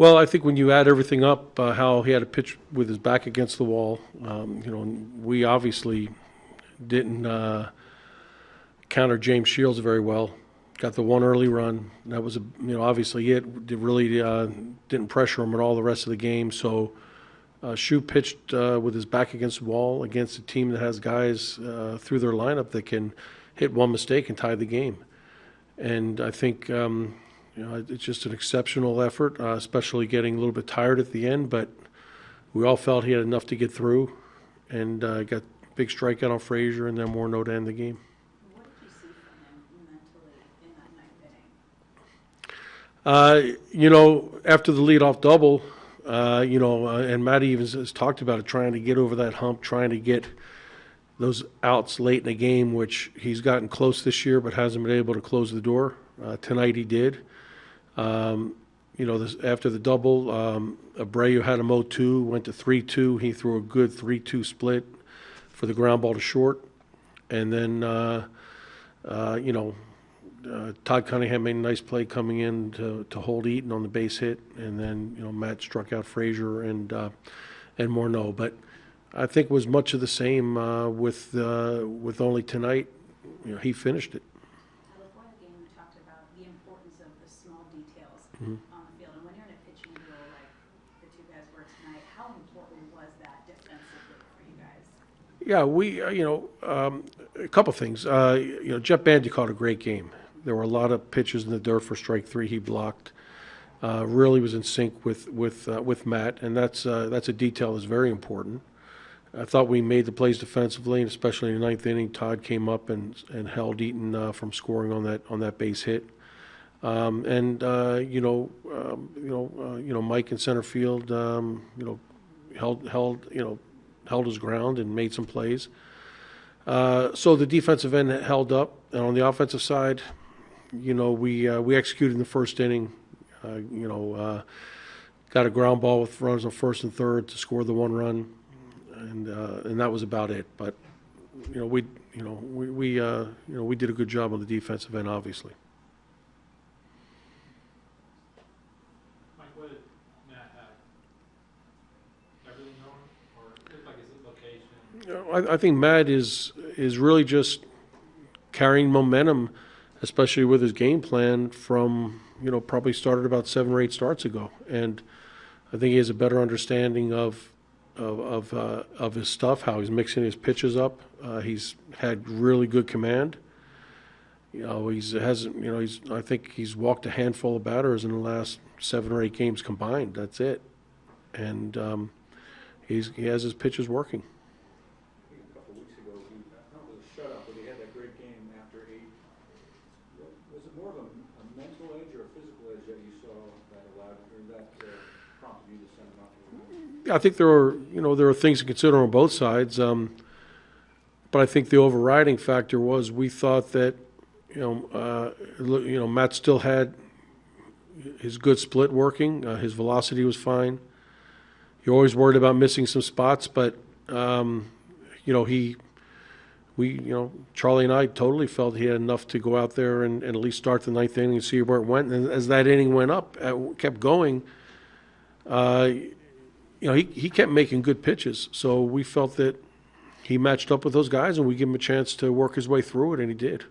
Well, I think when you add everything up, how he had to pitch with his back against the wall, we obviously didn't counter James Shields very well. Got the one early run. That was, obviously it. Really didn't pressure him at all the rest of the game. So Shoe pitched with his back against the wall against a team that has guys through their lineup that can hit one mistake and tie the game. And I think it's just an exceptional effort, especially getting a little bit tired at the end. But we all felt he had enough to get through, and got a big strikeout on Frazier, and then Morneau to end the game. What did you see from him mentally in that ninth inning? After the leadoff double, and Matty even has talked about it, trying to get over that hump, trying to get those outs late in the game, which he's gotten close this year but hasn't been able to close the door. Tonight he did. After the double, Abreu had him 0-2, went to 3-2. He threw a good 3-2 split for the ground ball to short. And then, Todd Cunningham made a nice play coming in to hold Eaton on the base hit. And then, Matt struck out Frazier and Morneau. But I think it was much of the same with only tonight. He finished it. Before the game, we talked about the importance of the small details Mm-hmm. on the field. And when you're in a pitching duel like the two guys were tonight, how important was that defensively for you guys? Yeah, a couple things. Jeff Bandy caught a great game. There were a lot of pitches in the dirt for strike three he blocked. Really was in sync with Matt, and that's a detail that's very important. I thought we made the plays defensively, and especially in the ninth inning, Todd came up and held Eaton from scoring on that base hit. Mike in center field, held his ground and made some plays. So the defensive end held up, and on the offensive side, we executed in the first inning. Got a ground ball with runners on first and third to score the one run. And that was about it. But we did a good job on the defensive end, obviously. Mike, what did Matt have? Everything going, or it looked like his location? I think Matt is really just carrying momentum, especially with his game plan from probably started about 7 or 8 starts ago, and I think he has a better understanding of his stuff, how he's mixing his pitches up. He's had really good command. I think he's walked a handful of batters in the last 7 or 8 games combined. That's it, and he has his pitches working. A couple weeks ago, not really a shutout, but he had that great game after 8. Was it more of a mental edge or a physical edge that you saw that allowed, or that prompted you to send him out? I think there are things to consider on both sides, but I think the overriding factor was we thought that Matt still had his good split working. His velocity was fine. You're always worried about missing some spots, but Charlie and I totally felt he had enough to go out there and at least start the ninth inning and see where it went. And as that inning went up, kept going. He kept making good pitches, so we felt that he matched up with those guys, and we gave him a chance to work his way through it, and he did.